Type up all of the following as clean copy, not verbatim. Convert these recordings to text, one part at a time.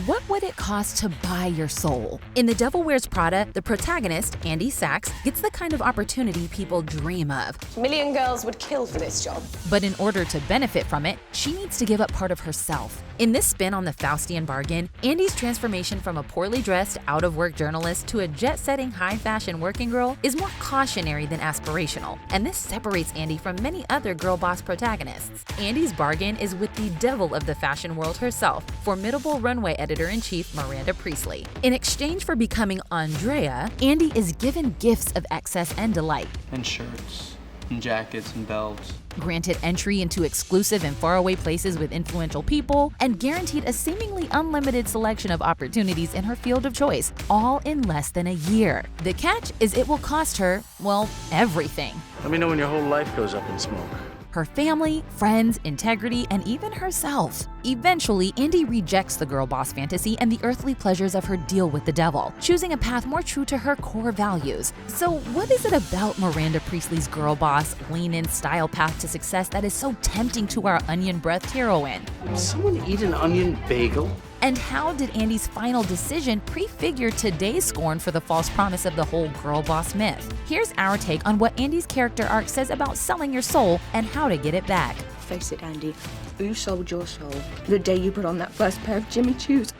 What would it cost to buy your soul? In The Devil Wears Prada, the protagonist, Andy Sachs, gets the kind of opportunity people dream of. A million girls would kill for this job. But in order to benefit from it, she needs to give up part of herself. In this spin on the Faustian bargain, Andy's transformation from a poorly dressed, out-of-work journalist to a jet-setting, high-fashion working girl is more cautionary than aspirational, and this separates Andy from many other girl boss protagonists. Andy's bargain is with the devil of the fashion world herself, formidable runway editor-in-chief Miranda Priestly. In exchange for becoming Andrea, Andy is given gifts of excess and delight. And shirts, and jackets, and belts. Granted entry into exclusive and faraway places with influential people, and guaranteed a seemingly unlimited selection of opportunities in her field of choice, all in less than a year. The catch is it will cost her, well, everything. Let me know when your whole life goes up in smoke. Her family, friends, integrity, and even herself. Eventually, Andy rejects the girl boss fantasy and the earthly pleasures of her deal with the devil, choosing a path more true to her core values. So what is it about Miranda Priestly's girl boss, lean-in style path to success that is so tempting to our onion-breathed heroine? Did someone eat an onion bagel? And how did Andy's final decision prefigure today's scorn for the false promise of the whole girl boss myth? Here's our take on what Andy's character arc says about selling your soul and how to get it back. Face it, Andy, you sold your soul the day you put on that first pair of Jimmy Choos.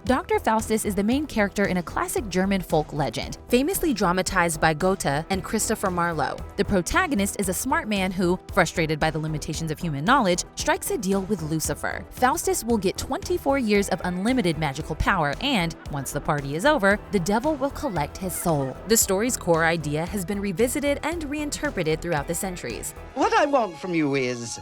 Dr. Faustus is the main character in a classic German folk legend, famously dramatized by Goethe and Christopher Marlowe. The protagonist is a smart man who, frustrated by the limitations of human knowledge, strikes a deal with Lucifer. Faustus will get 24 years of unlimited magical power and, once the party is over, the devil will collect his soul. The story's core idea has been revisited and reinterpreted throughout the centuries. What I want from you is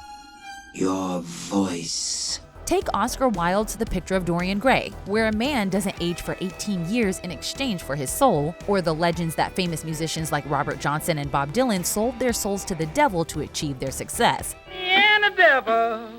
your voice. Take Oscar Wilde's The Picture of Dorian Gray, where a man doesn't age for 18 years in exchange for his soul, or the legends that famous musicians like Robert Johnson and Bob Dylan sold their souls to the devil to achieve their success. Me and the devil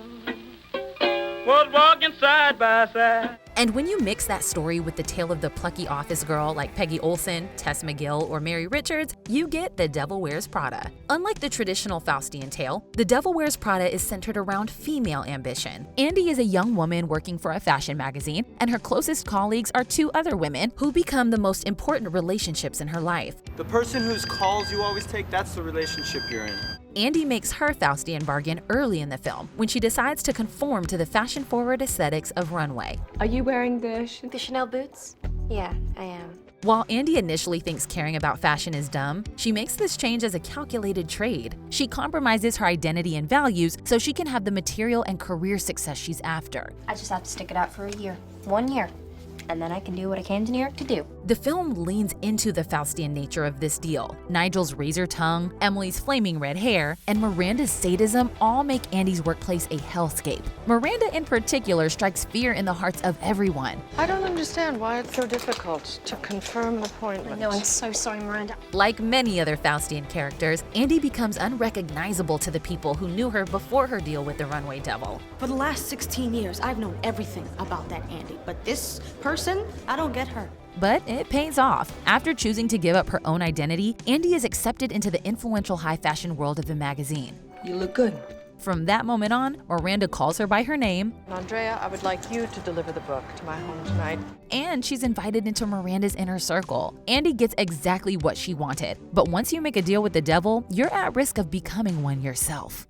was walking side by side. And when you mix that story with the tale of the plucky office girl like Peggy Olson, Tess McGill, or Mary Richards, you get The Devil Wears Prada. Unlike the traditional Faustian tale, The Devil Wears Prada is centered around female ambition. Andy is a young woman working for a fashion magazine, and her closest colleagues are two other women who become the most important relationships in her life. The person whose calls you always take, that's the relationship you're in. Andy makes her Faustian bargain early in the film when she decides to conform to the fashion-forward aesthetics of runway. Are you wearing the Chanel boots? Yeah, I am. While Andy initially thinks caring about fashion is dumb, she makes this change as a calculated trade. She compromises her identity and values so she can have the material and career success she's after. I just have to stick it out for a year. 1 year. And then I can do what I came to New York to do. The film leans into the Faustian nature of this deal. Nigel's razor tongue, Emily's flaming red hair, and Miranda's sadism all make Andy's workplace a hellscape. Miranda in particular strikes fear in the hearts of everyone. I don't understand why it's so difficult to confirm appointments. No, I'm so sorry, Miranda. Like many other Faustian characters, Andy becomes unrecognizable to the people who knew her before her deal with the runway devil. For the last 16 years, I've known everything about that Andy, but this person, I don't get her. But it pays off. After choosing to give up her own identity, Andy is accepted into the influential high fashion world of the magazine. You look good. From that moment on, Miranda calls her by her name, Andrea, I would like you to deliver the book to my home tonight. and she's invited into Miranda's inner circle. Andy gets exactly what she wanted. But once you make a deal with the devil, you're at risk of becoming one yourself.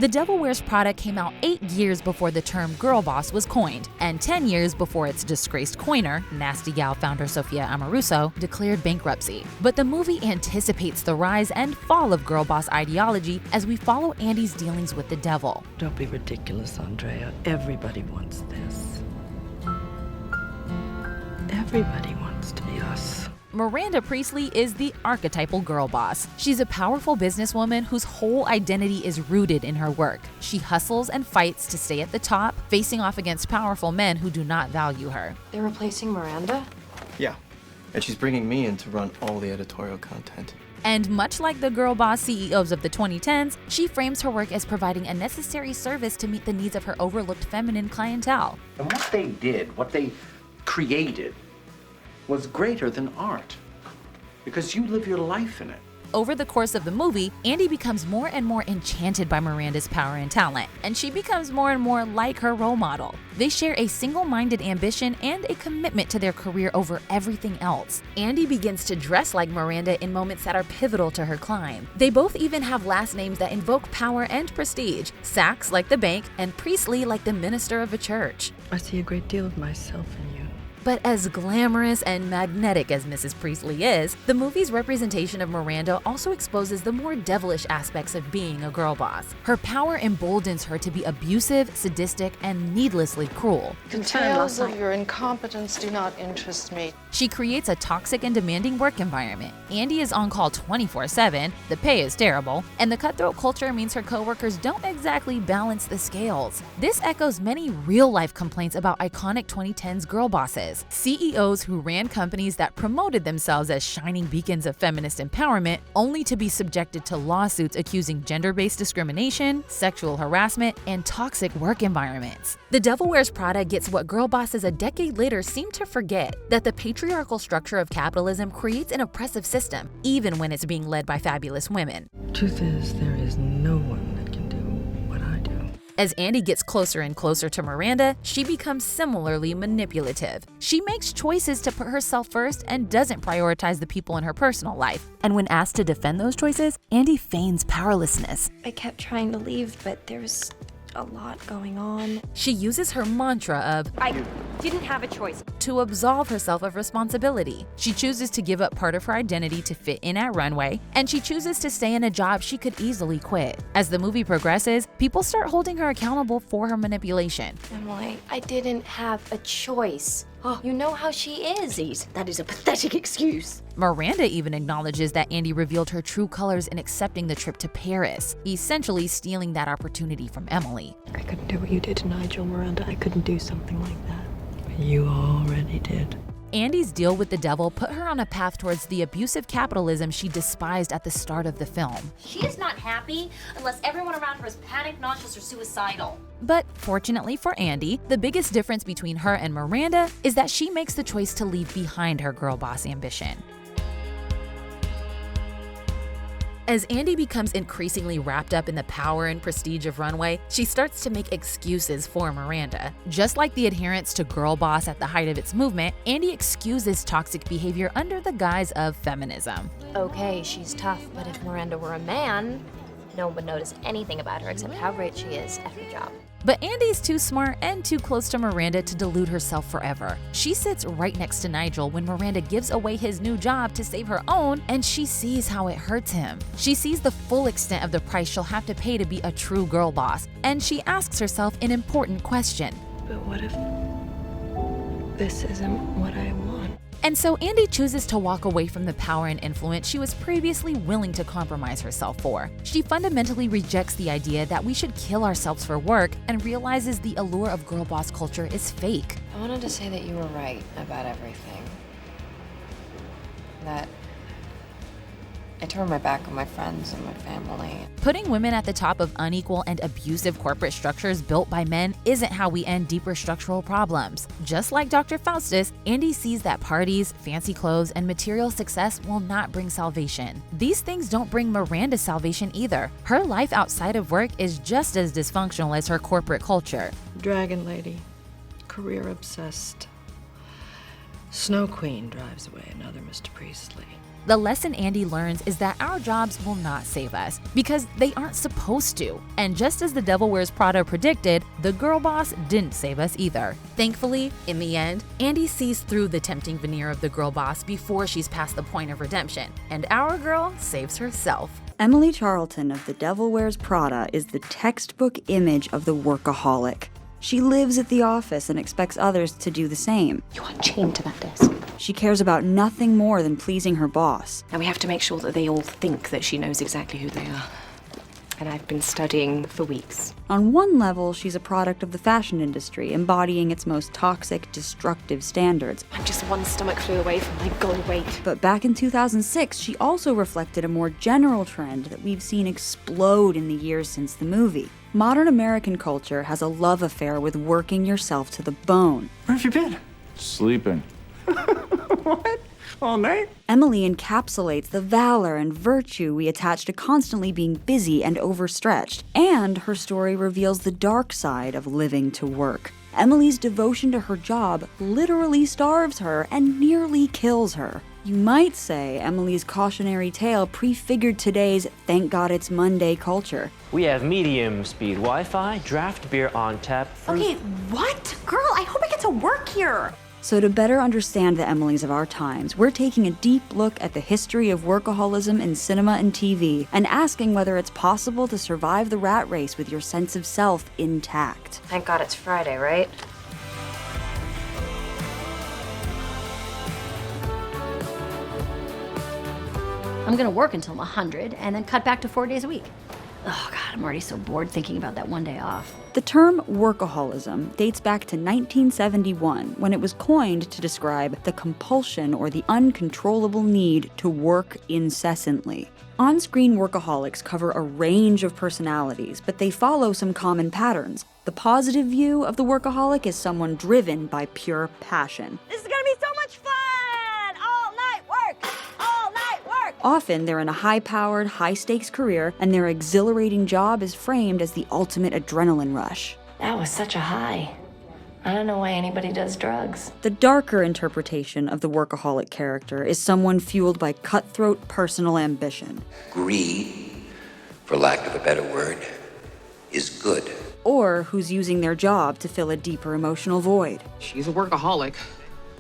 The Devil Wears Prada came out 8 years before the term Girlboss was coined, and 10 years before its disgraced coiner, Nasty Gal founder Sophia Amoruso, declared bankruptcy. But the movie anticipates the rise and fall of Girlboss ideology as we follow Andy's dealings with the devil. Don't be ridiculous, Andrea. Everybody wants this. Everybody wants to be us. Miranda Priestly is the archetypal girl boss. She's a powerful businesswoman whose whole identity is rooted in her work. She hustles and fights to stay at the top, facing off against powerful men who do not value her. They're replacing Miranda? Yeah, and she's bringing me in to run all the editorial content. And much like the girl boss CEOs of the 2010s, she frames her work as providing a necessary service to meet the needs of her overlooked feminine clientele. And what they did, what they created, was greater than art. Because you live your life in it. Over the course of the movie, Andy becomes more and more enchanted by Miranda's power and talent, and she becomes more and more like her role model. They share a single-minded ambition and a commitment to their career over everything else. Andy begins to dress like Miranda in moments that are pivotal to her climb. They both even have last names that invoke power and prestige, Sachs like the bank and Priestly like the minister of a church. I see a great deal of myself in you. But as glamorous and magnetic as Mrs. Priestly is, the movie's representation of Miranda also exposes the more devilish aspects of being a girl boss. Her power emboldens her to be abusive, sadistic, and needlessly cruel. Details of your incompetence do not interest me. She creates a toxic and demanding work environment. Andy is on call 24/7, the pay is terrible, and the cutthroat culture means her coworkers don't exactly balance the scales. This echoes many real-life complaints about iconic 2010s girl bosses. CEOs who ran companies that promoted themselves as shining beacons of feminist empowerment, only to be subjected to lawsuits accusing gender-based discrimination, sexual harassment, and toxic work environments. The Devil Wears Prada gets what girl bosses a decade later seem to forget, that the patriarchal structure of capitalism creates an oppressive system, even when it's being led by fabulous women. Truth is, there is no one that can do what I do. As Andy gets closer and closer to Miranda, she becomes similarly manipulative. She makes choices to put herself first and doesn't prioritize the people in her personal life. And when asked to defend those choices, Andy feigns powerlessness. I kept trying to leave, but there was a lot going on. She uses her mantra of, I didn't have a choice, to absolve herself of responsibility. She chooses to give up part of her identity to fit in at Runway, and she chooses to stay in a job she could easily quit. As the movie progresses, people start holding her accountable for her manipulation. Emily, I didn't have a choice. Oh, you know how she is. That is a pathetic excuse. Miranda even acknowledges that Andy revealed her true colors in accepting the trip to Paris, essentially stealing that opportunity from Emily. I couldn't do what you did to Nigel, Miranda. I couldn't do something like that. But you already did. Andy's deal with the devil put her on a path towards the abusive capitalism she despised at the start of the film. She is not happy unless everyone around her is panicked, nauseous, or suicidal. But fortunately for Andy, the biggest difference between her and Miranda is that she makes the choice to leave behind her girl boss ambition. As Andy becomes increasingly wrapped up in the power and prestige of Runway, she starts to make excuses for Miranda. Just like the adherence to Girlboss at the height of its movement, Andy excuses toxic behavior under the guise of feminism. Okay, she's tough, but if Miranda were a man, no one would notice anything about her except how great she is at her job. But Andy's too smart and too close to Miranda to delude herself forever. She sits right next to Nigel when Miranda gives away his new job to save her own, and she sees how it hurts him. She sees the full extent of the price she'll have to pay to be a true girl boss, and she asks herself an important question. But what if this isn't what I want? And so Andy chooses to walk away from the power and influence she was previously willing to compromise herself for. She fundamentally rejects the idea that we should kill ourselves for work and realizes the allure of girl boss culture is fake. I wanted to say that you were right about everything. That I turned my back on my friends and my family. Putting women at the top of unequal and abusive corporate structures built by men isn't how we end deeper structural problems. Just like Dr. Faustus, Andy sees that parties, fancy clothes, and material success will not bring salvation. These things don't bring Miranda salvation either. Her life outside of work is just as dysfunctional as her corporate culture. Dragon lady, career obsessed. Snow Queen drives away another Mr. Priestly. The lesson Andy learns is that our jobs will not save us, because they aren't supposed to. And just as the Devil Wears Prada predicted, the girl boss didn't save us either. Thankfully, in the end, Andy sees through the tempting veneer of the girl boss before she's past the point of redemption, and our girl saves herself. Emily Charlton of The Devil Wears Prada is the textbook image of the workaholic. She lives at the office and expects others to do the same. You are chained to that desk. She cares about nothing more than pleasing her boss. And we have to make sure that they all think that she knows exactly who they are. And I've been studying for weeks. On one level, she's a product of the fashion industry, embodying its most toxic, destructive standards. I'm just one stomach flew away from my goal weight. But back in 2006, she also reflected a more general trend that we've seen explode in the years since the movie. Modern American culture has a love affair with working yourself to the bone. Where have you been? Sleeping. What? all night. Emily encapsulates the valor and virtue we attach to constantly being busy and overstretched, and her story reveals the dark side of living to work. Emily's devotion to her job literally starves her and nearly kills her. You might say Emily's cautionary tale prefigured today's thank God it's Monday culture. We have medium speed Wi-Fi, draft beer on tap. Okay, what? Girl, I hope I get to work here. So to better understand the Emilys of our times, we're taking a deep look at the history of workaholism in cinema and TV, and asking whether it's possible to survive the rat race with your sense of self intact. Thank God it's Friday, right? I'm gonna work until I'm 100 and then cut back to 4 days a week. Oh God, I'm already so bored thinking about that one day off. The term workaholism dates back to 1971, when it was coined to describe the compulsion or the uncontrollable need to work incessantly. On-screen workaholics cover a range of personalities, but they follow some common patterns. The positive view of the workaholic is someone driven by pure passion. This is gonna be so much fun! All night work! All night work! Often, they're in a high-powered, high-stakes career, and their exhilarating job is framed as the ultimate adrenaline rush. That was such a high. I don't know why anybody does drugs. The darker interpretation of the workaholic character is someone fueled by cutthroat personal ambition. Greed, for lack of a better word, is good. Or who's using their job to fill a deeper emotional void. She's a workaholic.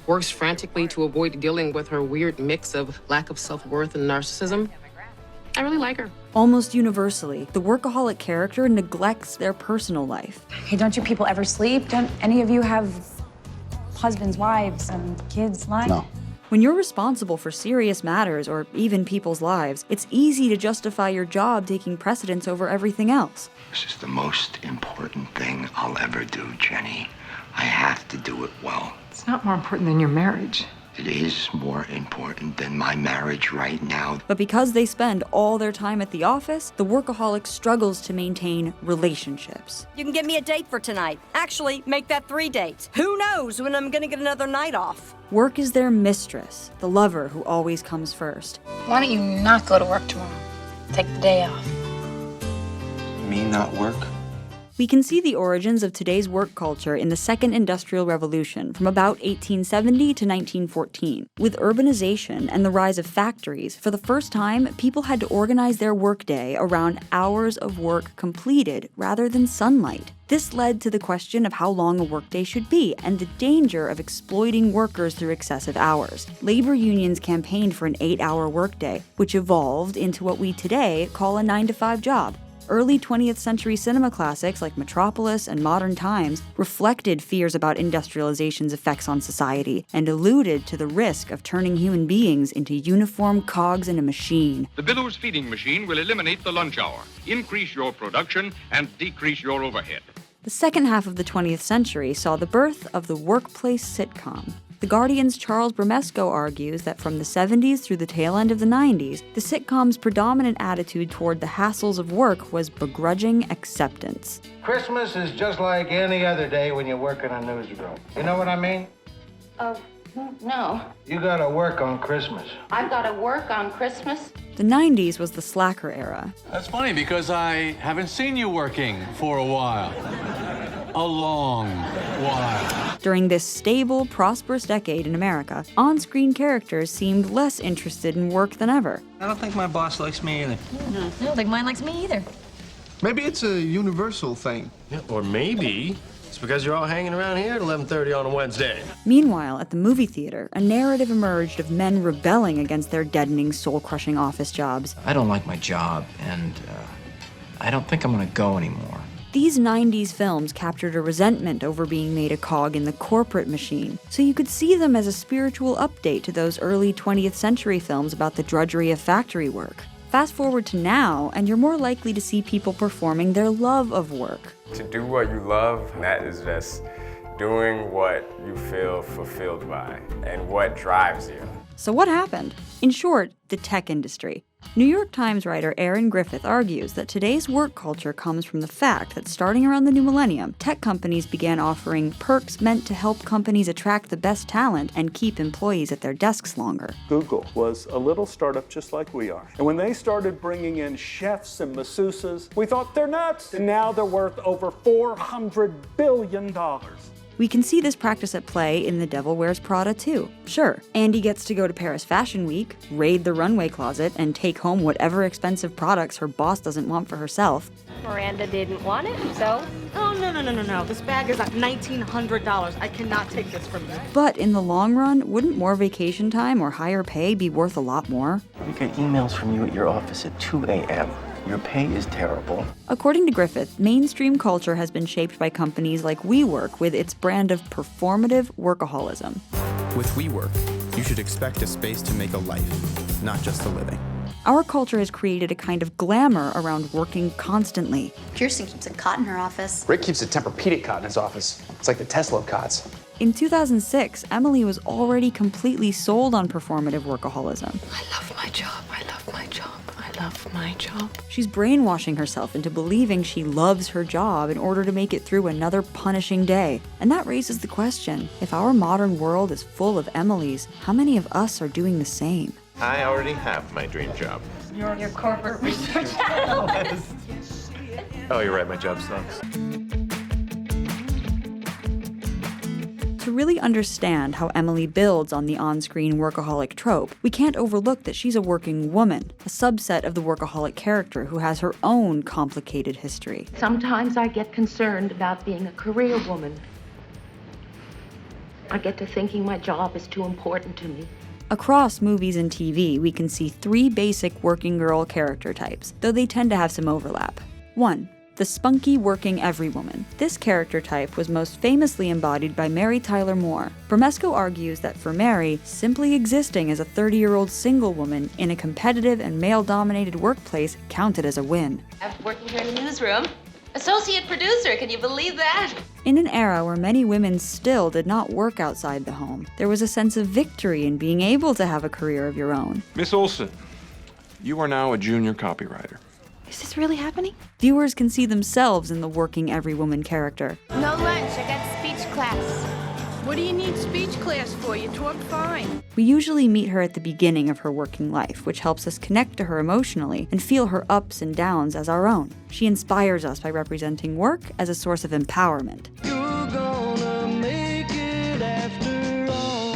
Works frantically to avoid dealing with her weird mix of lack of self-worth and narcissism. I really like her. Almost universally, the workaholic character neglects their personal life. Hey, don't you people ever sleep? Don't any of you have husbands, wives, and kids' lives? No. When you're responsible for serious matters or even people's lives, it's easy to justify your job taking precedence over everything else. This is the most important thing I'll ever do, Jenny. I have to do it well. It's not more important than your marriage. It is more important than my marriage right now. But because they spend all their time at the office, the workaholic struggles to maintain relationships. You can give me a date for tonight. Actually, make that 3 dates. Who knows when I'm gonna get another night off? Work is their mistress, the lover who always comes first. Why don't you not go to work tomorrow? Take the day off. Me not work? We can see the origins of today's work culture in the Second Industrial Revolution from about 1870 to 1914. With urbanization and the rise of factories, for the first time, people had to organize their workday around hours of work completed rather than sunlight. This led to the question of how long a workday should be and the danger of exploiting workers through excessive hours. Labor unions campaigned for an 8-hour workday, which evolved into what we today call a 9-to-5 job. Early 20th century cinema classics like Metropolis and Modern Times reflected fears about industrialization's effects on society and alluded to the risk of turning human beings into uniform cogs in a machine. The Billows feeding machine will eliminate the lunch hour, increase your production, and decrease your overhead. The second half of the 20th century saw the birth of the workplace sitcom. The Guardian's Charles Bramesco argues that from the 70s through the tail end of the 90s, the sitcom's predominant attitude toward the hassles of work was begrudging acceptance. Christmas is just like any other day when you work in a newsroom. You know what I mean? No. You gotta work on Christmas. I've got to work on Christmas. The 90s was the slacker era. That's funny because I haven't seen you working for a while. A long while. During this stable, prosperous decade in America, on-screen characters seemed less interested in work than ever. I don't think my boss likes me either. I don't think mine likes me either. Maybe it's a universal thing. Yeah, or maybe it's because you're all hanging around here at 11:30 on a Wednesday. Meanwhile, at the movie theater, a narrative emerged of men rebelling against their deadening, soul-crushing office jobs. I don't like my job, and I don't think I'm gonna go anymore. These 90s films captured a resentment over being made a cog in the corporate machine, so you could see them as a spiritual update to those early 20th century films about the drudgery of factory work. Fast forward to now, and you're more likely to see people performing their love of work. To do what you love, that is just doing what you feel fulfilled by and what drives you. So what happened? In short, the tech industry. New York Times writer Aaron Griffith argues that today's work culture comes from the fact that starting around the new millennium, tech companies began offering perks meant to help companies attract the best talent and keep employees at their desks longer. Google was a little startup just like we are. And when they started bringing in chefs and masseuses, we thought they're nuts. And now they're worth over $400 billion. We can see this practice at play in The Devil Wears Prada too. Sure, Andy gets to go to Paris Fashion Week, raid the runway closet, and take home whatever expensive products her boss doesn't want for herself. Miranda didn't want it, so... Oh, no. This bag is at $1,900. I cannot take this from you. But in the long run, wouldn't more vacation time or higher pay be worth a lot more? We get emails from you at your office at 2 a.m. Your pay is terrible. According to Griffith, mainstream culture has been shaped by companies like WeWork with its brand of performative workaholism. With WeWork, you should expect a space to make a life, not just a living. Our culture has created a kind of glamour around working constantly. Kirsten keeps a cot in her office. Rick keeps a Tempur-Pedic cot in his office. It's like the Tesla of cots. In 2006, Emily was already completely sold on performative workaholism. I love my job. I love my job. I love my job. She's brainwashing herself into believing she loves her job in order to make it through another punishing day. And that raises the question, if our modern world is full of Emilys, how many of us are doing the same? I already have my dream job. You're your corporate research analyst. Oh, you're right, my job sucks. To really understand how Emily builds on the on-screen workaholic trope, we can't overlook that she's a working woman, a subset of the workaholic character who has her own complicated history. Sometimes I get concerned about being a career woman. I get to thinking my job is too important to me. Across movies and TV, we can see three basic working girl character types, though they tend to have some overlap. 1. The spunky working everywoman. This character type was most famously embodied by Mary Tyler Moore. Bromesco argues that for Mary, simply existing as a 30-year-old single woman in a competitive and male-dominated workplace counted as a win. I'm working here in the newsroom. Associate producer, can you believe that? In an era where many women still did not work outside the home, there was a sense of victory in being able to have a career of your own. Miss Olson, you are now a junior copywriter. Is this really happening? Viewers can see themselves in the working everywoman character. No lunch, I got speech class. What do you need speech class for? You talk fine. We usually meet her at the beginning of her working life, which helps us connect to her emotionally and feel her ups and downs as our own. She inspires us by representing work as a source of empowerment. You're gonna make it after all.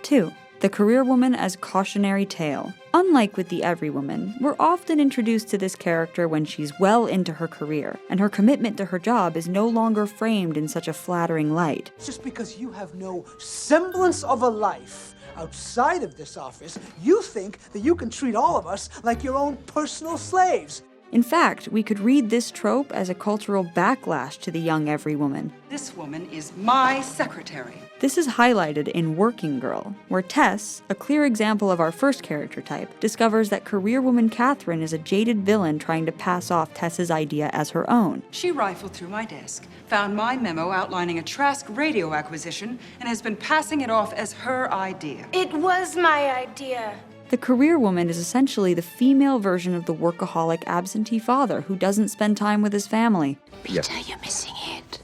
2. The career woman as cautionary tale. Unlike with the everywoman, we're often introduced to this character when she's well into her career, and her commitment to her job is no longer framed in such a flattering light. Just because you have no semblance of a life outside of this office, you think that you can treat all of us like your own personal slaves. In fact, we could read this trope as a cultural backlash to the young everywoman. This woman is my secretary. This is highlighted in Working Girl, where Tess, a clear example of our first character type, discovers that career woman Catherine is a jaded villain trying to pass off Tess's idea as her own. She rifled through my desk, found my memo outlining a Trask radio acquisition, and has been passing it off as her idea. It was my idea. The career woman is essentially the female version of the workaholic absentee father who doesn't spend time with his family. Peter, you're missing it.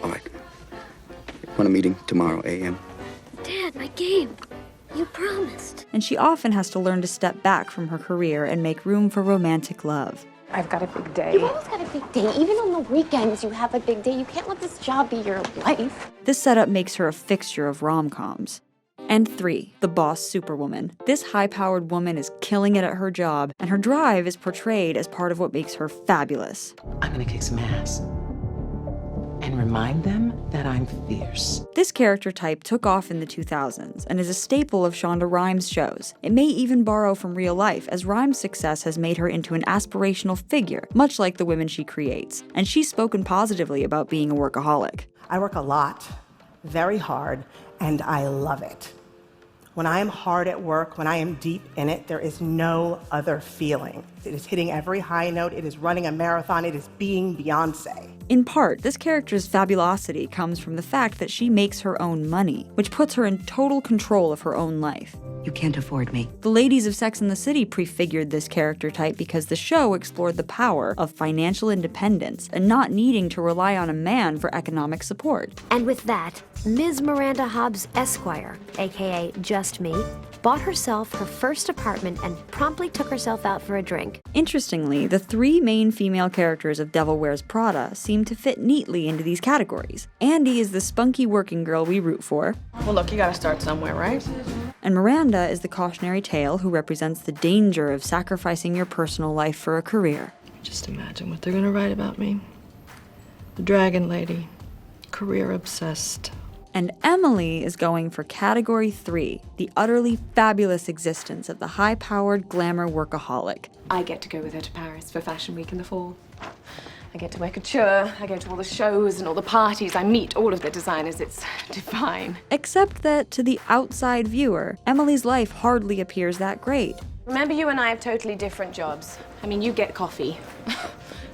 All right. Want a meeting tomorrow, a.m.? Dad, my game. You promised. And she often has to learn to step back from her career and make room for romantic love. I've got a big day. You've always got a big day. Even on the weekends, you have a big day. You can't let this job be your life. This setup makes her a fixture of rom-coms. And 3, the boss superwoman. This high-powered woman is killing it at her job, and her drive is portrayed as part of what makes her fabulous. I'm gonna kick some ass and remind them that I'm fierce. This character type took off in the 2000s and is a staple of Shonda Rhimes' shows. It may even borrow from real life, as Rhimes' success has made her into an aspirational figure, much like the women she creates. And she's spoken positively about being a workaholic. I work a lot, very hard, and I love it. When I am hard at work, when I am deep in it, there is no other feeling. It is hitting every high note, it is running a marathon, it is being Beyonce. In part, this character's fabulosity comes from the fact that she makes her own money, which puts her in total control of her own life. You can't afford me. The ladies of Sex and the City prefigured this character type because the show explored the power of financial independence and not needing to rely on a man for economic support. And with that, Ms. Miranda Hobbs Esquire, aka Just Me, bought herself her first apartment and promptly took herself out for a drink. Interestingly, the three main female characters of Devil Wears Prada seem to fit neatly into these categories. Andy is the spunky working girl we root for. Well, look, you gotta start somewhere, right? And Miranda is the cautionary tale who represents the danger of sacrificing your personal life for a career. Just imagine what they're gonna write about me. The Dragon Lady, career obsessed. And Emily is going for category 3, the utterly fabulous existence of the high-powered glamour workaholic. I get to go with her to Paris for Fashion Week in the fall. I get to wear couture, I go to all the shows and all the parties, I meet all of the designers, it's divine. Except that to the outside viewer, Emily's life hardly appears that great. Remember, you and I have totally different jobs. I mean, you get coffee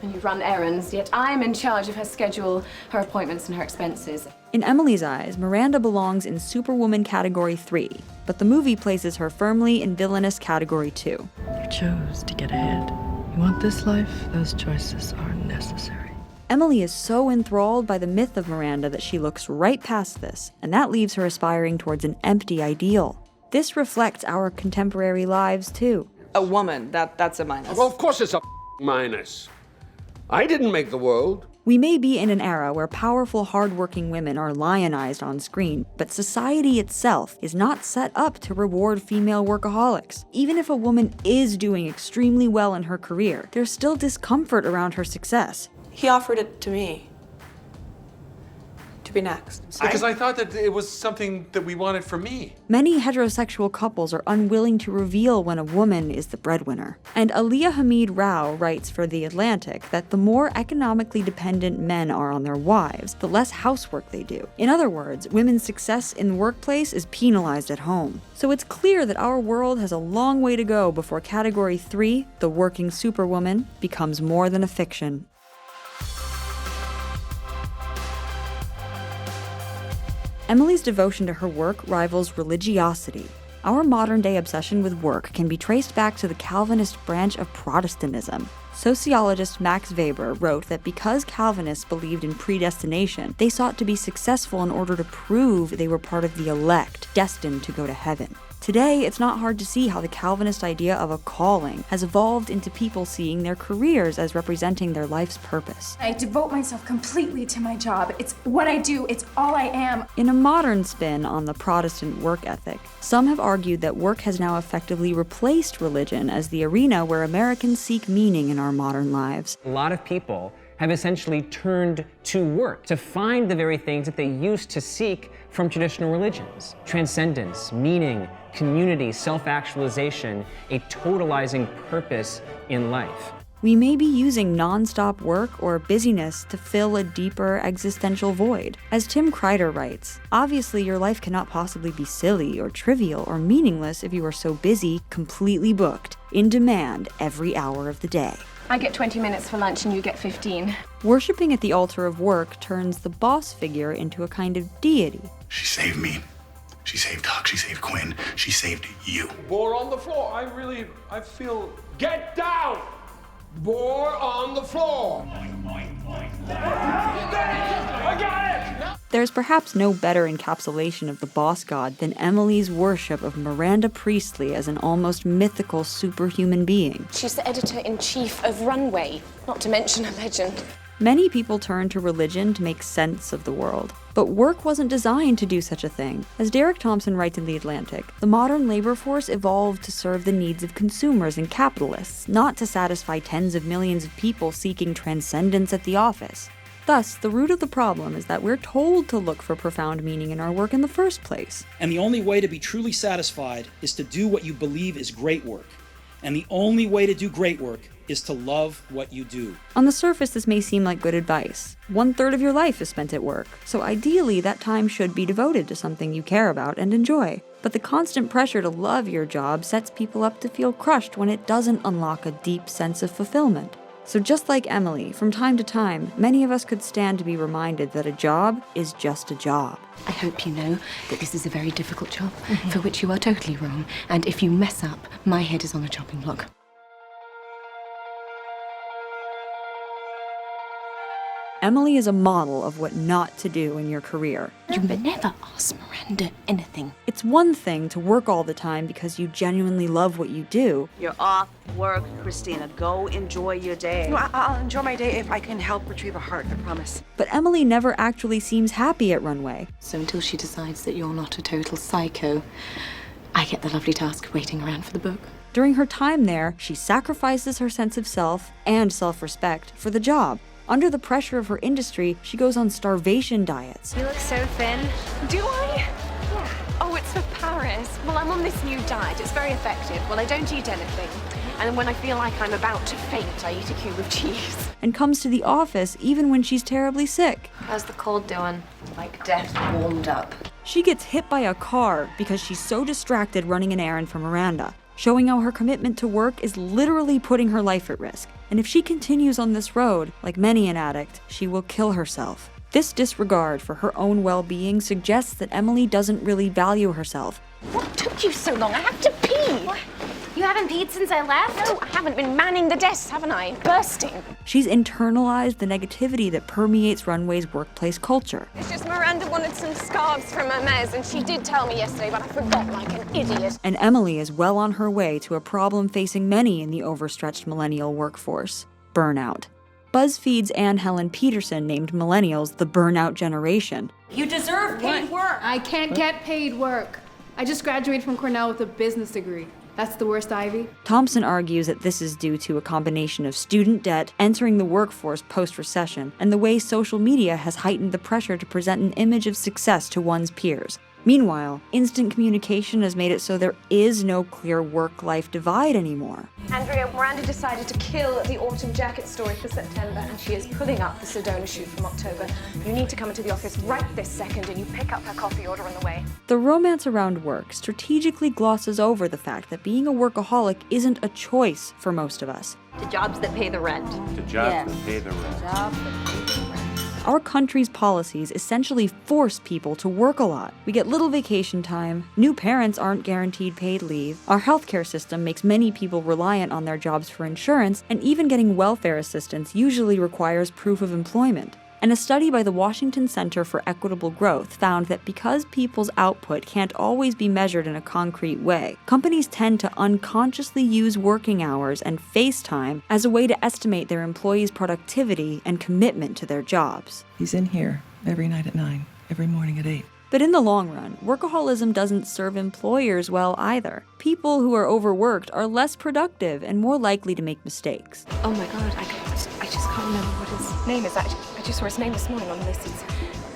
and you run errands, yet I'm in charge of her schedule, her appointments and her expenses. In Emily's eyes, Miranda belongs in Superwoman category 3, but the movie places her firmly in villainous category 2. You chose to get ahead. You want this life? Those choices are necessary. Emily is so enthralled by the myth of Miranda that she looks right past this, and that leaves her aspiring towards an empty ideal. This reflects our contemporary lives, too. A woman, that's a minus. Well, of course it's a minus. I didn't make the world. We may be in an era where powerful, hardworking women are lionized on screen, but society itself is not set up to reward female workaholics. Even if a woman is doing extremely well in her career, there's still discomfort around her success. He offered it to me. To be next. Because I thought that it was something that we wanted for me. Many heterosexual couples are unwilling to reveal when a woman is the breadwinner. And Aliyah Hamid Rao writes for The Atlantic that the more economically dependent men are on their wives, the less housework they do. In other words, women's success in the workplace is penalized at home. So it's clear that our world has a long way to go before category 3, the working superwoman, becomes more than a fiction. Emily's devotion to her work rivals religiosity. Our modern-day obsession with work can be traced back to the Calvinist branch of Protestantism. Sociologist Max Weber wrote that because Calvinists believed in predestination, they sought to be successful in order to prove they were part of the elect, destined to go to heaven. Today, it's not hard to see how the Calvinist idea of a calling has evolved into people seeing their careers as representing their life's purpose. I devote myself completely to my job. It's what I do, it's all I am. In a modern spin on the Protestant work ethic, some have argued that work has now effectively replaced religion as the arena where Americans seek meaning in our modern lives. A lot of people have essentially turned to work to find the very things that they used to seek from traditional religions. Transcendence, meaning, community, self-actualization, a totalizing purpose in life. We may be using non-stop work or busyness to fill a deeper existential void. As Tim Kreider writes, obviously your life cannot possibly be silly or trivial or meaningless if you are so busy, completely booked, in demand every hour of the day. I get 20 minutes for lunch and you get 15. Worshipping at the altar of work turns the boss figure into a kind of deity. She saved me. She saved Huck. She saved Quinn. She saved you. Boar on the floor. I feel. Get down! Boar on the floor. I got it! There's perhaps no better encapsulation of the boss god than Emily's worship of Miranda Priestly as an almost mythical superhuman being. She's the editor-in-chief of Runway, not to mention a legend. Many people turn to religion to make sense of the world, but work wasn't designed to do such a thing. As Derek Thompson writes in The Atlantic, the modern labor force evolved to serve the needs of consumers and capitalists, not to satisfy tens of millions of people seeking transcendence at the office. Thus, the root of the problem is that we're told to look for profound meaning in our work in the first place. And the only way to be truly satisfied is to do what you believe is great work. And the only way to do great work is to love what you do. On the surface, this may seem like good advice. 1/3 of your life is spent at work, so ideally that time should be devoted to something you care about and enjoy. But the constant pressure to love your job sets people up to feel crushed when it doesn't unlock a deep sense of fulfillment. So just like Emily, from time to time, many of us could stand to be reminded that a job is just a job. I hope you know that this is a very difficult job, for which you are totally wrong. And if you mess up, my head is on a chopping block. Emily is a model of what not to do in your career. You never ask Miranda anything. It's one thing to work all the time because you genuinely love what you do. You're off work, Christina. Go enjoy your day. No, I'll enjoy my day if I can help retrieve a heart, I promise. But Emily never actually seems happy at Runway. So until she decides that you're not a total psycho, I get the lovely task of waiting around for the book. During her time there, she sacrifices her sense of self and self-respect for the job. Under the pressure of her industry, she goes on starvation diets. You look so thin. Do I? Yeah. Oh, it's for Paris. Well, I'm on this new diet. It's very effective. Well, I don't eat anything. And when I feel like I'm about to faint, I eat a cube of cheese. And comes to the office even when she's terribly sick. How's the cold doing? Like death warmed up. She gets hit by a car because she's so distracted running an errand for Miranda, showing how her commitment to work is literally putting her life at risk. And if she continues on this road, like many an addict, she will kill herself. This disregard for her own well-being suggests that Emily doesn't really value herself. What took you so long? I have to pee. What? You haven't peed since I left? No, I haven't been manning the desks, haven't I? Bursting. She's internalized the negativity that permeates Runway's workplace culture. It's just Miranda wanted some scarves from Hermes, and she did tell me yesterday, but I forgot like an idiot. And Emily is well on her way to a problem facing many in the overstretched millennial workforce: burnout. BuzzFeed's Ann Helen Peterson named millennials the burnout generation. You deserve paid work. I can't get paid work. I just graduated from Cornell with a business degree. That's the worst, Ivy. Thompson argues that this is due to a combination of student debt, entering the workforce post-recession, and the way social media has heightened the pressure to present an image of success to one's peers. Meanwhile, instant communication has made it so there is no clear work-life divide anymore. Andrea, Miranda decided to kill the autumn jacket story for September, and she is pulling up the Sedona shoot from October. You need to come into the office right this second, and you pick up her coffee order on the way. The romance around work strategically glosses over the fact that being a workaholic isn't a choice for most of us. The jobs that pay the rent. The jobs that pay the rent. Jobs that pay the rent. Our country's policies essentially force people to work a lot. We get little vacation time, new parents aren't guaranteed paid leave, our healthcare system makes many people reliant on their jobs for insurance, and even getting welfare assistance usually requires proof of employment. And a study by the Washington Center for Equitable Growth found that because people's output can't always be measured in a concrete way, companies tend to unconsciously use working hours and face time as a way to estimate their employees' productivity and commitment to their jobs. He's in here every night at 9, every morning at 8. But in the long run, workaholism doesn't serve employers well either. People who are overworked are less productive and more likely to make mistakes. Oh my God, I just can't remember what his name is. I just saw his name this morning on the list.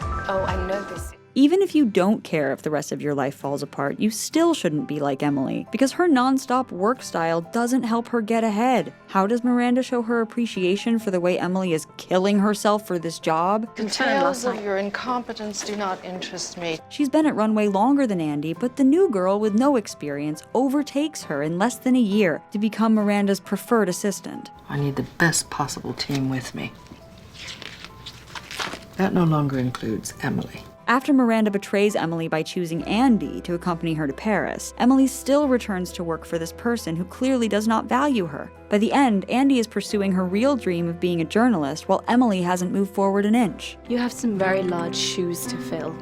Oh, I know this. Even if you don't care if the rest of your life falls apart, you still shouldn't be like Emily, because her non-stop work style doesn't help her get ahead. How does Miranda show her appreciation for the way Emily is killing herself for this job? The tales of your incompetence do not interest me. She's been at Runway longer than Andy, but the new girl with no experience overtakes her in less than a year to become Miranda's preferred assistant. I need the best possible team with me. That no longer includes Emily. After Miranda betrays Emily by choosing Andy to accompany her to Paris, Emily still returns to work for this person who clearly does not value her. By the end, Andy is pursuing her real dream of being a journalist, while Emily hasn't moved forward an inch. You have some very large shoes to fill.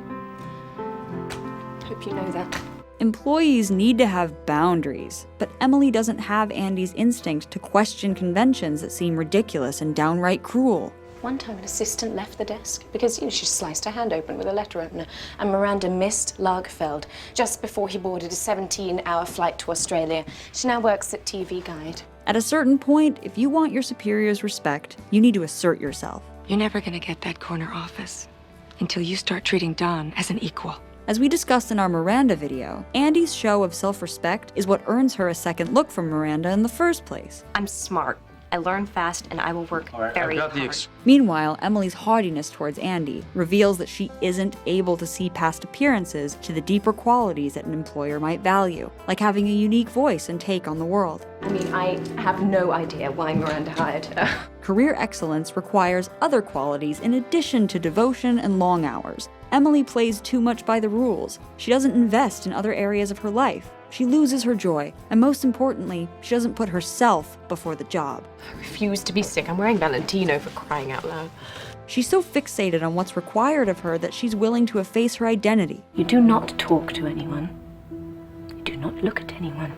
Hope you know that. Employees need to have boundaries, but Emily doesn't have Andy's instinct to question conventions that seem ridiculous and downright cruel. One time an assistant left the desk because she sliced her hand open with a letter opener, and Miranda missed Lagerfeld just before he boarded a 17-hour flight to Australia. She now works at TV Guide. At a certain point, if you want your superior's respect, you need to assert yourself. You're never gonna get that corner office until you start treating Don as an equal. As we discussed in our Miranda video, Andy's show of self-respect is what earns her a second look from Miranda in the first place. I'm smart. I learn fast, and I will work very hard. Meanwhile, Emily's haughtiness towards Andy reveals that she isn't able to see past appearances to the deeper qualities that an employer might value, like having a unique voice and take on the world. I mean, I have no idea why Miranda hired her. Career excellence requires other qualities in addition to devotion and long hours. Emily plays too much by the rules. She doesn't invest in other areas of her life. She loses her joy, and most importantly, she doesn't put herself before the job. I refuse to be sick. I'm wearing Valentino, for crying out loud. She's so fixated on what's required of her that she's willing to efface her identity. You do not talk to anyone. You do not look at anyone.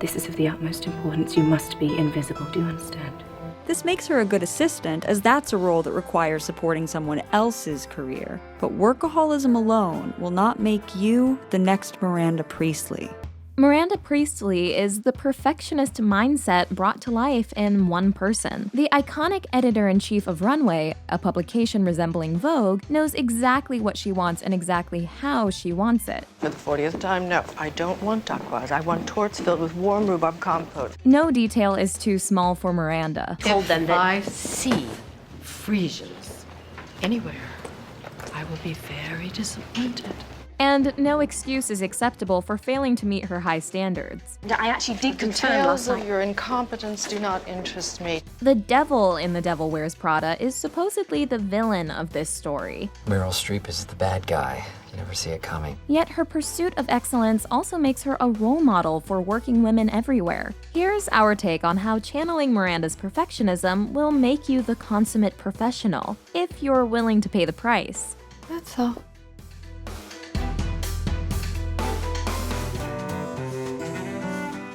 This is of the utmost importance. You must be invisible. Do you understand? This makes her a good assistant, as that's a role that requires supporting someone else's career. But workaholism alone will not make you the next Miranda Priestly. Miranda Priestly is the perfectionist mindset brought to life in one person. The iconic editor-in-chief of Runway, a publication resembling Vogue, knows exactly what she wants and exactly how she wants it. For the 40th time, no, I don't want duckwads. I want torts filled with warm rhubarb compote. No detail is too small for Miranda. Told them that I see Frisians anywhere, I will be very disappointed. And no excuse is acceptable for failing to meet her high standards. I actually did confirm Details last of night. your incompetence do not interest me. The devil in The Devil Wears Prada is supposedly the villain of this story. Meryl Streep is the bad guy. You never see it coming. Yet her pursuit of excellence also makes her a role model for working women everywhere. Here's our take on how channeling Miranda's perfectionism will make you the consummate professional, if you're willing to pay the price. That's all.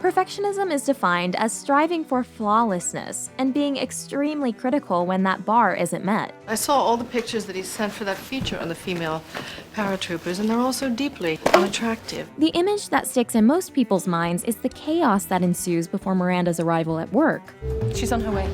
Perfectionism is defined as striving for flawlessness and being extremely critical when that bar isn't met. I saw all the pictures that he sent for that feature on the female paratroopers, and they're all so deeply unattractive. The image that sticks in most people's minds is the chaos that ensues before Miranda's arrival at work. She's on her way.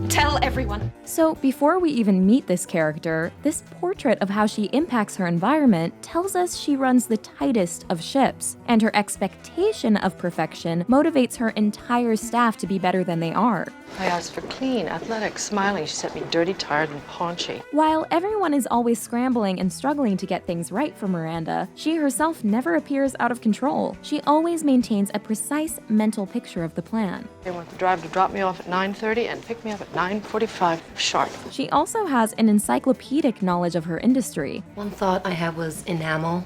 Tell everyone. So before we even meet this character, this portrait of how she impacts her environment tells us she runs the tightest of ships, and her expectation of perfection motivates her entire staff to be better than they are. I asked for clean, athletic, smiling. She sent me dirty, tired, and paunchy. While everyone is always scrambling and struggling to get things right for Miranda, she herself never appears out of control. She always maintains a precise mental picture of the plan. They want the driver to drop me off at 9:30 and pick me up at 9:45 sharp. She also has an encyclopedic knowledge of her industry. One thought I had was enamel,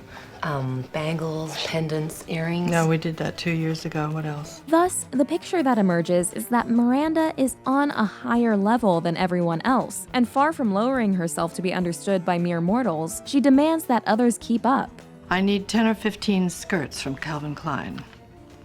bangles, pendants, earrings. No, we did that 2 years ago. What else? Thus, the picture that emerges is that Miranda is on a higher level than everyone else, and far from lowering herself to be understood by mere mortals, she demands that others keep up. I need 10 or 15 skirts from Calvin Klein.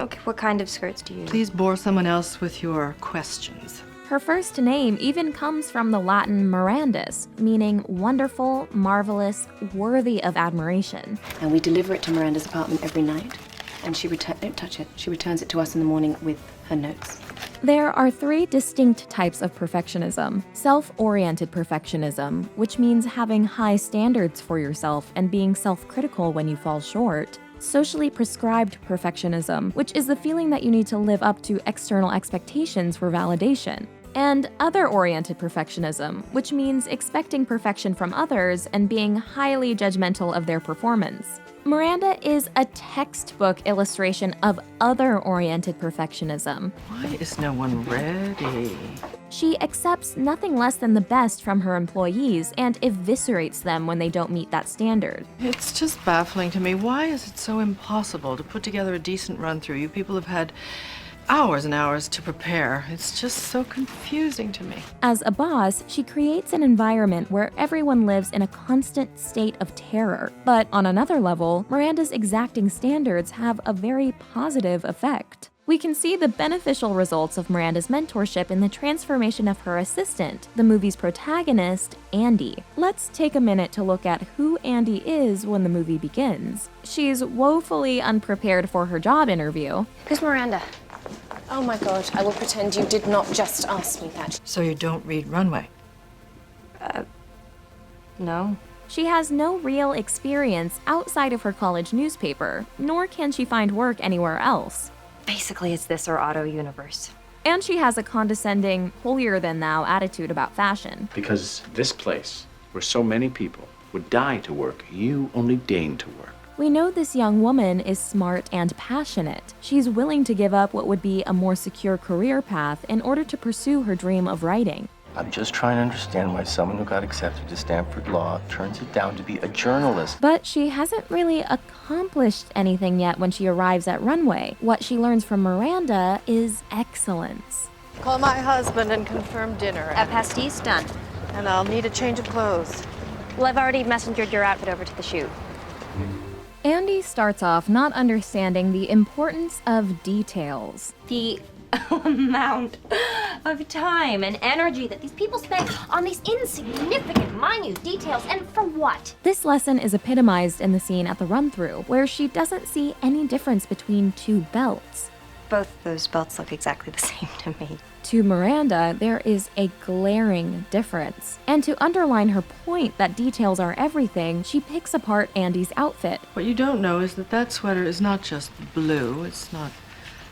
Okay, what kind of skirts do you use? Please bore someone else with your questions. Her first name even comes from the Latin mirandus, meaning wonderful, marvelous, worthy of admiration. And we deliver it to Miranda's apartment every night. And she don't touch it. She returns it to us in the morning with her notes. There are three distinct types of perfectionism. Self-oriented perfectionism, which means having high standards for yourself and being self-critical when you fall short. Socially prescribed perfectionism, which is the feeling that you need to live up to external expectations for validation. And other-oriented perfectionism, which means expecting perfection from others and being highly judgmental of their performance. Miranda is a textbook illustration of other-oriented perfectionism. Why is no one ready? She accepts nothing less than the best from her employees and eviscerates them when they don't meet that standard. It's just baffling to me. Why is it so impossible to put together a decent run-through? You people have had hours and hours to prepare. It's just so confusing to me. As a boss, she creates an environment where everyone lives in a constant state of terror. But on another level, Miranda's exacting standards have a very positive effect. We can see the beneficial results of Miranda's mentorship in the transformation of her assistant, the movie's protagonist, Andy. Let's take a minute to look at who Andy is when the movie begins. She's woefully unprepared for her job interview. Who's Miranda? Oh my God, I will pretend you did not just ask me that. So you don't read Runway? No. She has no real experience outside of her college newspaper, nor can she find work anywhere else. Basically, it's this or Auto Universe. And she has a condescending, holier-than-thou attitude about fashion. Because this place, where so many people would die to work, you only deign to work. We know this young woman is smart and passionate. She's willing to give up what would be a more secure career path in order to pursue her dream of writing. I'm just trying to understand why someone who got accepted to Stanford Law turns it down to be a journalist. But she hasn't really accomplished anything yet when she arrives at Runway. What she learns from Miranda is excellence. Call my husband and confirm dinner. A pastis done. And I'll need a change of clothes. Well, I've already messengered your outfit over to the shoot. Andy starts off not understanding the importance of details. The amount of time and energy that these people spend on these insignificant, minute details, and for what? This lesson is epitomized in the scene at the run-through, where she doesn't see any difference between two belts. Both those belts look exactly the same to me. To Miranda, there is a glaring difference. And to underline her point that details are everything, she picks apart Andy's outfit. What you don't know is that that sweater is not just blue, it's not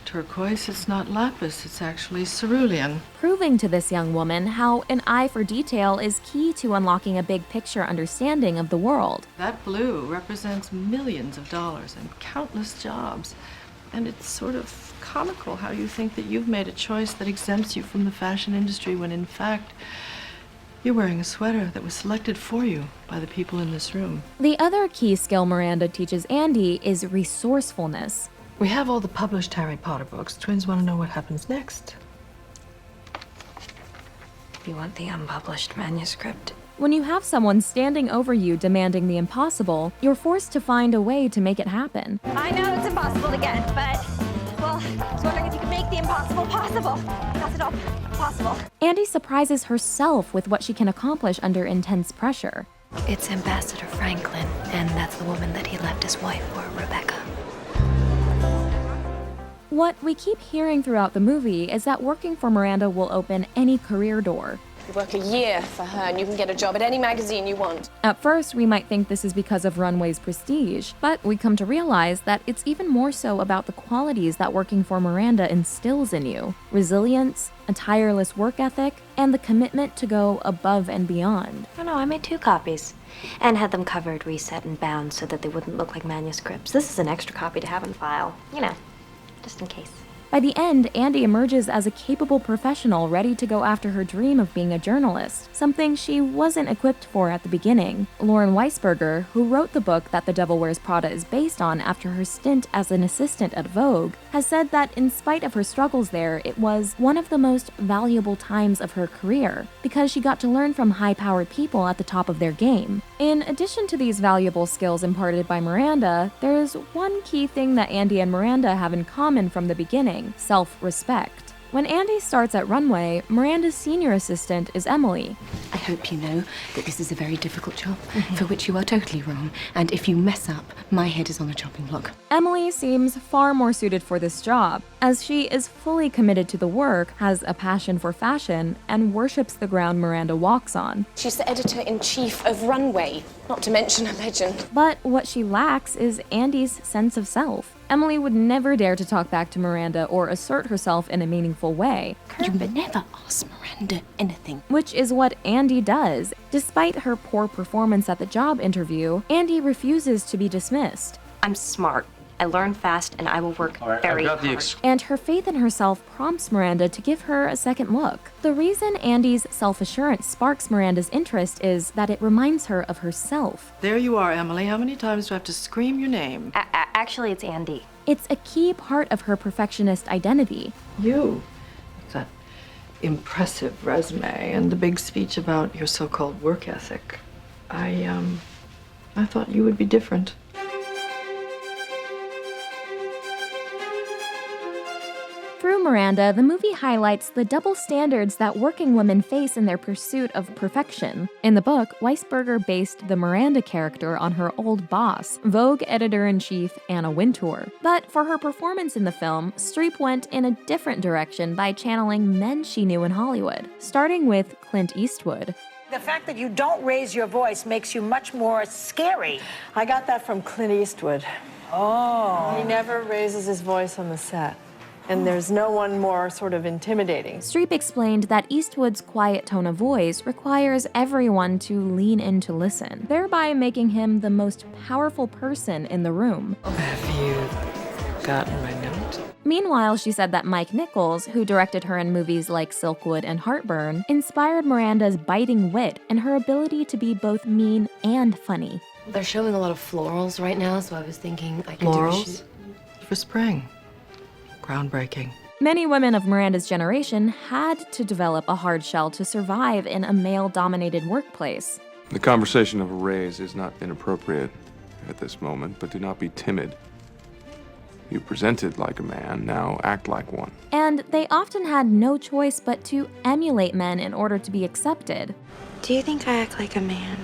turquoise, it's not lapis, it's actually cerulean. Proving to this young woman how an eye for detail is key to unlocking a big picture understanding of the world. That blue represents millions of dollars and countless jobs. And it's sort of comical how you think that you've made a choice that exempts you from the fashion industry when in fact you're wearing a sweater that was selected for you by the people in this room. The other key skill Miranda teaches Andy is resourcefulness. We have all the published Harry Potter books. Twins want to know what happens next. You want the unpublished manuscript? When you have someone standing over you demanding the impossible, you're forced to find a way to make it happen. I know it's impossible to get, but, well, I was wondering if you could make the impossible possible. Pass it off. Possible. Andy surprises herself with what she can accomplish under intense pressure. It's Ambassador Franklin, and that's the woman that he left his wife for, Rebecca. What we keep hearing throughout the movie is that working for Miranda will open any career door. You work a year for her and you can get a job at any magazine you want. At first, we might think this is because of Runway's prestige, but we come to realize that it's even more so about the qualities that working for Miranda instills in you. Resilience, a tireless work ethic, and the commitment to go above and beyond. Oh no, I made 2 copies and had them covered, reset, and bound so that they wouldn't look like manuscripts. This is an extra copy to have in file, you know, just in case. By the end, Andy emerges as a capable professional ready to go after her dream of being a journalist, something she wasn't equipped for at the beginning. Lauren Weisberger, who wrote the book that The Devil Wears Prada is based on after her stint as an assistant at Vogue, has said that in spite of her struggles there, it was one of the most valuable times of her career, because she got to learn from high-powered people at the top of their game. In addition to these valuable skills imparted by Miranda, there's one key thing that Andy and Miranda have in common from the beginning: self-respect. When Andy starts at Runway, Miranda's senior assistant is Emily. I hope you know that this is a very difficult job, for which you are totally wrong, and if you mess up, my head is on the chopping block. Emily seems far more suited for this job, as she is fully committed to the work, has a passion for fashion, and worships the ground Miranda walks on. She's the editor-in-chief of Runway, not to mention a legend. But what she lacks is Andy's sense of self. Emily would never dare to talk back to Miranda or assert herself in a meaningful way. You never ask Miranda anything. Which is what Andy does. Despite her poor performance at the job interview, Andy refuses to be dismissed. I'm smart. I learn fast, and I will work very hard. And her faith in herself prompts Miranda to give her a second look. The reason Andy's self-assurance sparks Miranda's interest is that it reminds her of herself. There you are, Emily. How many times do I have to scream your name? Actually, it's Andy. It's a key part of her perfectionist identity. You. That impressive resume and the big speech about your so-called work ethic. I thought you would be different. Through Miranda, the movie highlights the double standards that working women face in their pursuit of perfection. In the book, Weisberger based the Miranda character on her old boss, Vogue editor-in-chief Anna Wintour. But for her performance in the film, Streep went in a different direction by channeling men she knew in Hollywood, starting with Clint Eastwood. The fact that you don't raise your voice makes you much more scary. I got that from Clint Eastwood. Oh. He never raises his voice on the set. And there's no one more sort of intimidating. Streep explained that Eastwood's quiet tone of voice requires everyone to lean in to listen, thereby making him the most powerful person in the room. Have you gotten my note? Meanwhile, she said that Mike Nichols, who directed her in movies like Silkwood and Heartburn, inspired Miranda's biting wit and her ability to be both mean and funny. They're showing a lot of florals right now, so I was thinking I could Florals? do a shoot. For spring. Groundbreaking. Many women of Miranda's generation had to develop a hard shell to survive in a male-dominated workplace. The conversation of a raise is not inappropriate at this moment, but do not be timid. You presented like a man, now act like one. And they often had no choice but to emulate men in order to be accepted. Do you think I act like a man?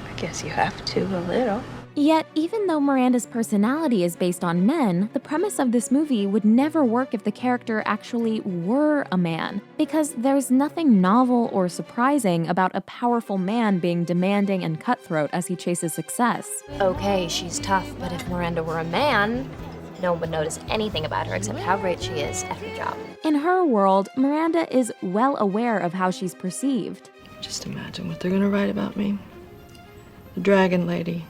I guess you have to, a little. Yet, even though Miranda's personality is based on men, the premise of this movie would never work if the character actually were a man, because there's nothing novel or surprising about a powerful man being demanding and cutthroat as he chases success. Okay, she's tough, but if Miranda were a man, no one would notice anything about her except how great she is at her job. In her world, Miranda is well aware of how she's perceived. Just imagine what they're gonna write about me. The Dragon Lady.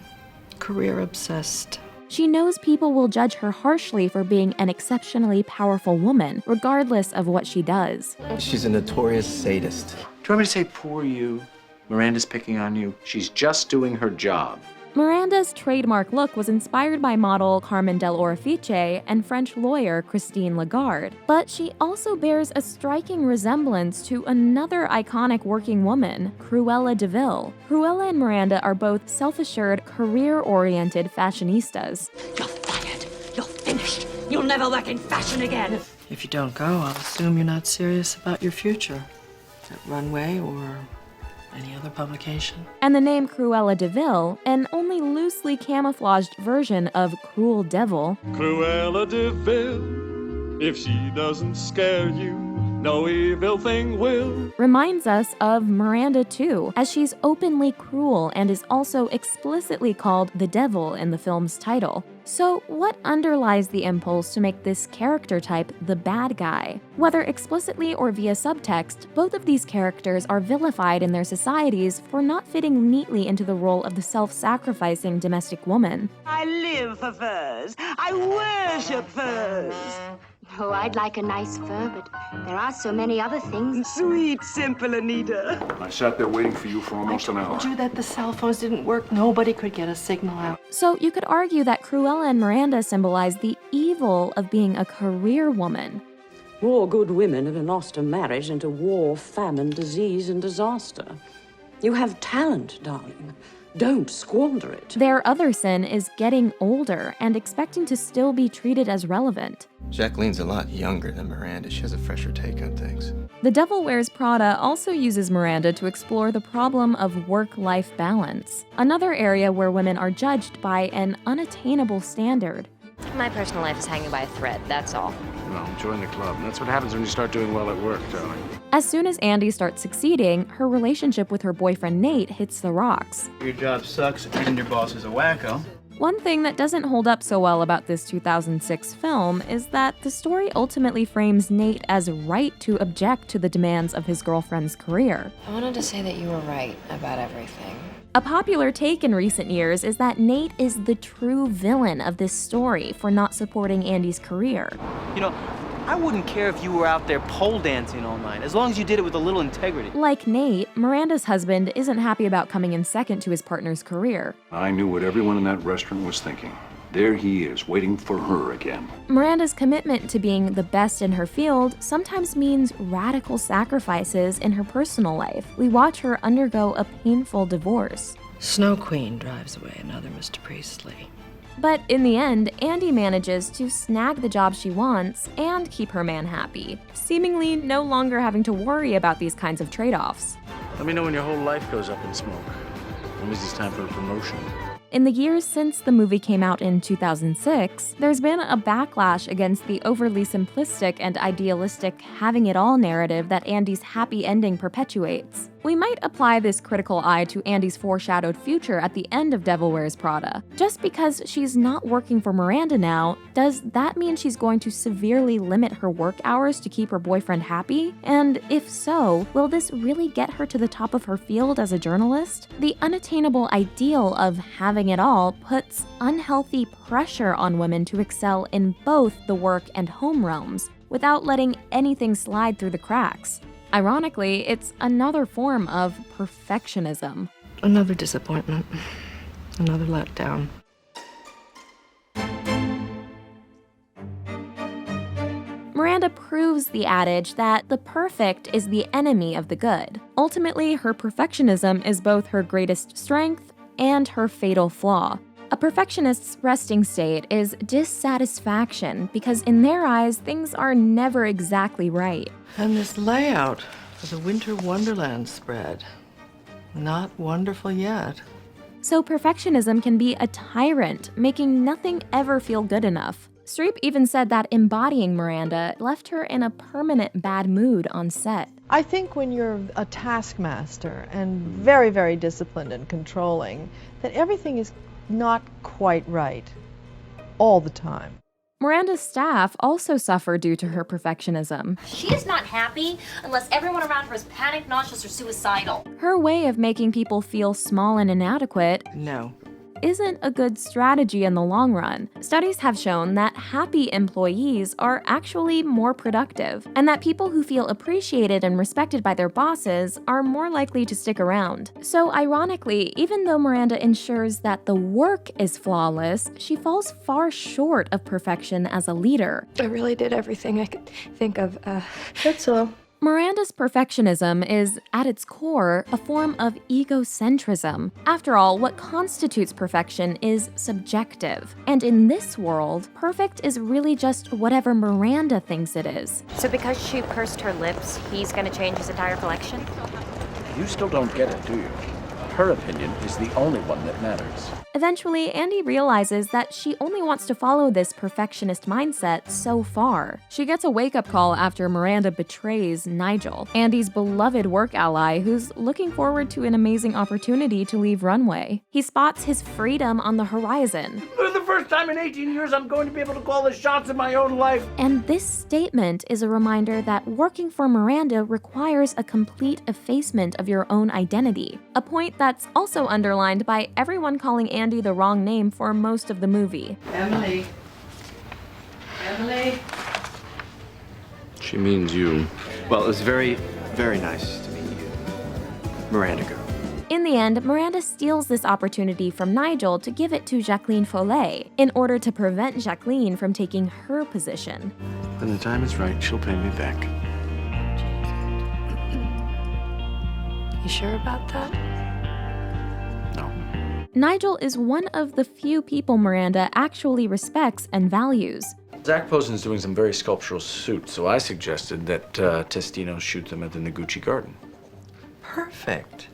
Career obsessed. She knows people will judge her harshly for being an exceptionally powerful woman, regardless of what she does. She's a notorious sadist. Do you want me to say poor you? Miranda's picking on you. She's just doing her job. Miranda's trademark look was inspired by model Carmen del Orifice and French lawyer Christine Lagarde, but she also bears a striking resemblance to another iconic working woman, Cruella de Vil. Cruella and Miranda are both self-assured, career-oriented fashionistas. You're fired. You're finished. You'll never work in fashion again. If you don't go, I'll assume you're not serious about your future. At Runway or any other publication. And the name Cruella de Vil, an only loosely camouflaged version of Cruel Devil, Cruella de Vil, if she doesn't scare you, no evil thing will. reminds us of Miranda too, as she's openly cruel and is also explicitly called the devil in the film's title. So what underlies the impulse to make this character type the bad guy? Whether explicitly or via subtext, both of these characters are vilified in their societies for not fitting neatly into the role of the self-sacrificing domestic woman. I live for furs. I worship furs. Oh, I'd like a nice fur, but there are so many other things. Sweet, simple Anita. I sat there waiting for you for almost an hour. Told you that the cell phones didn't work. Nobody could get a signal out. So you could argue that Cruella and Miranda symbolize the evil of being a career woman. More good women have lost a marriage into war, famine, disease, and disaster. You have talent, darling. Don't squander it. Their other sin is getting older and expecting to still be treated as relevant. Jacqueline's a lot younger than Miranda. She has a fresher take on things. The Devil Wears Prada also uses Miranda to explore the problem of work-life balance, another area where women are judged by an unattainable standard. My personal life is hanging by a thread, that's all. Well, join the club. That's what happens when you start doing well at work, darling. As soon as Andy starts succeeding, her relationship with her boyfriend Nate hits the rocks. Your job sucks and your boss is a wacko. One thing that doesn't hold up so well about this 2006 film is that the story ultimately frames Nate as right to object to the demands of his girlfriend's career. I wanted to say that you were right about everything. A popular take in recent years is that Nate is the true villain of this story for not supporting Andy's career. You know, I wouldn't care if you were out there pole dancing all night, as long as you did it with a little integrity. Like Nate, Miranda's husband isn't happy about coming in second to his partner's career. I knew what everyone in that restaurant was thinking. There he is, waiting for her again. Miranda's commitment to being the best in her field sometimes means radical sacrifices in her personal life. We watch her undergo a painful divorce. Snow Queen drives away another Mr. Priestley. But in the end, Andy manages to snag the job she wants and keep her man happy, seemingly no longer having to worry about these kinds of trade-offs. Let me know when your whole life goes up in smoke. When is it's time for a promotion? In the years since the movie came out in 2006, there's been a backlash against the overly simplistic and idealistic having it all narrative that Andy's happy ending perpetuates. We might apply this critical eye to Andy's foreshadowed future at the end of Devil Wears Prada. Just because she's not working for Miranda now, does that mean she's going to severely limit her work hours to keep her boyfriend happy? And if so, will this really get her to the top of her field as a journalist? The unattainable ideal of having it all puts unhealthy pressure on women to excel in both the work and home realms, without letting anything slide through the cracks. Ironically, it's another form of perfectionism. Another disappointment. Another letdown. Miranda proves the adage that the perfect is the enemy of the good. Ultimately, her perfectionism is both her greatest strength and her fatal flaw. A perfectionist's resting state is dissatisfaction because in their eyes, things are never exactly right. And this layout for the Winter Wonderland spread. Not wonderful yet. So perfectionism can be a tyrant, making nothing ever feel good enough. Streep even said that embodying Miranda left her in a permanent bad mood on set. I think when you're a taskmaster and very, very disciplined and controlling, that everything is not quite right all the time. Miranda's staff also suffer due to her perfectionism. She is not happy unless everyone around her is panicked, nauseous, or suicidal. Her way of making people feel small and inadequate isn't a good strategy in the long run. Studies have shown that happy employees are actually more productive, and that people who feel appreciated and respected by their bosses are more likely to stick around. So ironically, even though Miranda ensures that the work is flawless, she falls far short of perfection as a leader. I really did everything I could think of. That's all. Miranda's perfectionism is, at its core, a form of egocentrism. After all, what constitutes perfection is subjective. And in this world, perfect is really just whatever Miranda thinks it is. So because she pursed her lips, he's gonna change his entire collection? You still don't get it, do you? Her opinion is the only one that matters. Eventually, Andy realizes that she only wants to follow this perfectionist mindset so far. She gets a wake-up call after Miranda betrays Nigel, Andy's beloved work ally who's looking forward to an amazing opportunity to leave Runway. He spots his freedom on the horizon. For the first time in 18 years, I'm going to be able to call the shots in my own life. And this statement is a reminder that working for Miranda requires a complete effacement of your own identity, a point that's also underlined by everyone calling Andy the wrong name for most of the movie. Emily. Emily. She means you. Well, it was very, very nice to meet you. Miranda girl. In the end, Miranda steals this opportunity from Nigel to give it to Jacqueline Follet in order to prevent Jacqueline from taking her position. When the time is right, she'll pay me back. You sure about that? Nigel is one of the few people Miranda actually respects and values. Zach Posen's doing some very sculptural suits, so I suggested that Testino shoot them at the Noguchi Garden. Perfect.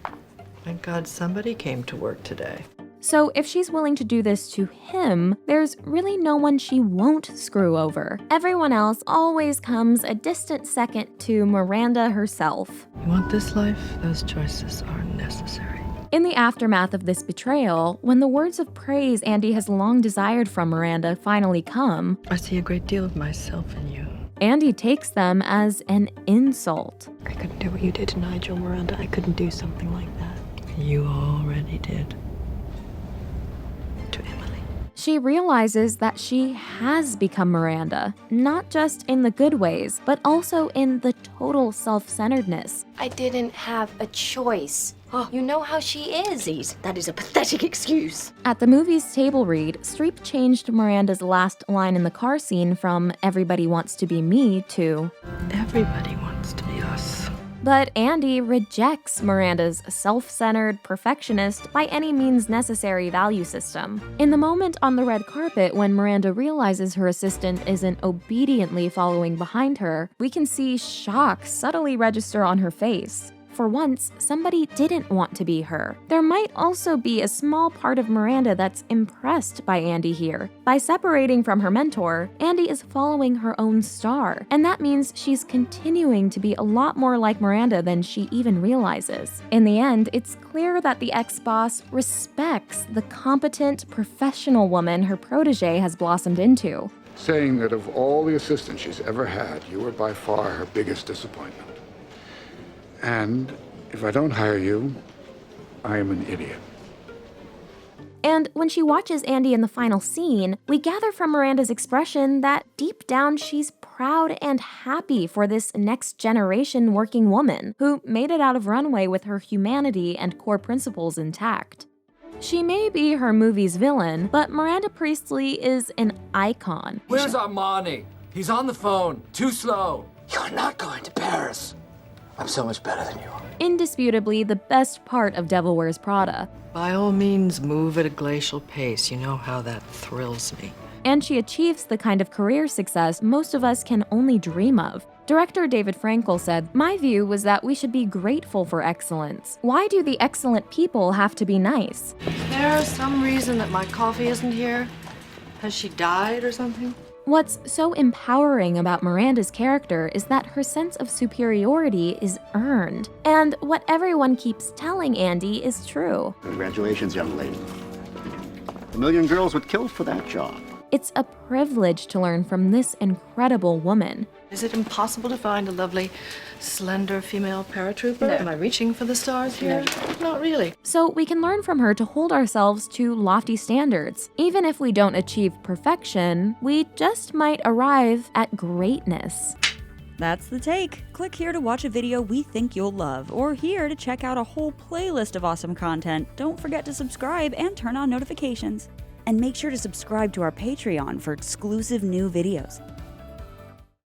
Thank God somebody came to work today. So if she's willing to do this to him, there's really no one she won't screw over. Everyone else always comes a distant second to Miranda herself. You want this life? Those choices are necessary. In the aftermath of this betrayal, when the words of praise Andy has long desired from Miranda finally come, I see a great deal of myself in you. Andy takes them as an insult. I couldn't do what you did to Nigel, Miranda. I couldn't do something like that. You already did. To Emily. She realizes that she has become Miranda, not just in the good ways, but also in the total self-centeredness. I didn't have a choice. Oh, you know how she is. Please, that is a pathetic excuse. At the movie's table read, Streep changed Miranda's last line in the car scene from "everybody wants to be me" to "everybody wants to be us." But Andy rejects Miranda's self-centered, perfectionist, by any means necessary value system. In the moment on the red carpet when Miranda realizes her assistant isn't obediently following behind her, we can see shock subtly register on her face. for once, somebody didn't want to be her. There might also be a small part of Miranda that's impressed by Andy here. By separating from her mentor, Andy is following her own star, and that means she's continuing to be a lot more like Miranda than she even realizes. In the end, it's clear that the ex-boss respects the competent, professional woman her protege has blossomed into. Saying that of all the assistants she's ever had, you were by far her biggest disappointment. And if I don't hire you, I am an idiot. And when she watches Andy in the final scene, we gather from Miranda's expression that deep down she's proud and happy for this next generation working woman who made it out of Runway with her humanity and core principles intact. She may be her movie's villain, but Miranda Priestly is an icon. Where's Armani? He's on the phone. Too slow. You're not going to Paris. I'm so much better than you are. Indisputably the best part of Devil Wears Prada. By all means, move at a glacial pace. You know how that thrills me. And she achieves the kind of career success most of us can only dream of. Director David Frankel said, "My view was that we should be grateful for excellence. Why do the excellent people have to be nice?" Is there some reason that my coffee isn't here? Has she died or something? What's so empowering about Miranda's character is that her sense of superiority is earned. And what everyone keeps telling Andy is true. Congratulations, young lady. 1,000,000 girls would kill for that job. It's a privilege to learn from this incredible woman. Is it impossible to find a lovely, slender female paratrooper? No. Am I reaching for the stars here? Not really. So we can learn from her to hold ourselves to lofty standards. Even if we don't achieve perfection, we just might arrive at greatness. That's The Take. Click here to watch a video we think you'll love, or here to check out a whole playlist of awesome content. Don't forget to subscribe and turn on notifications. And make sure to subscribe to our Patreon for exclusive new videos.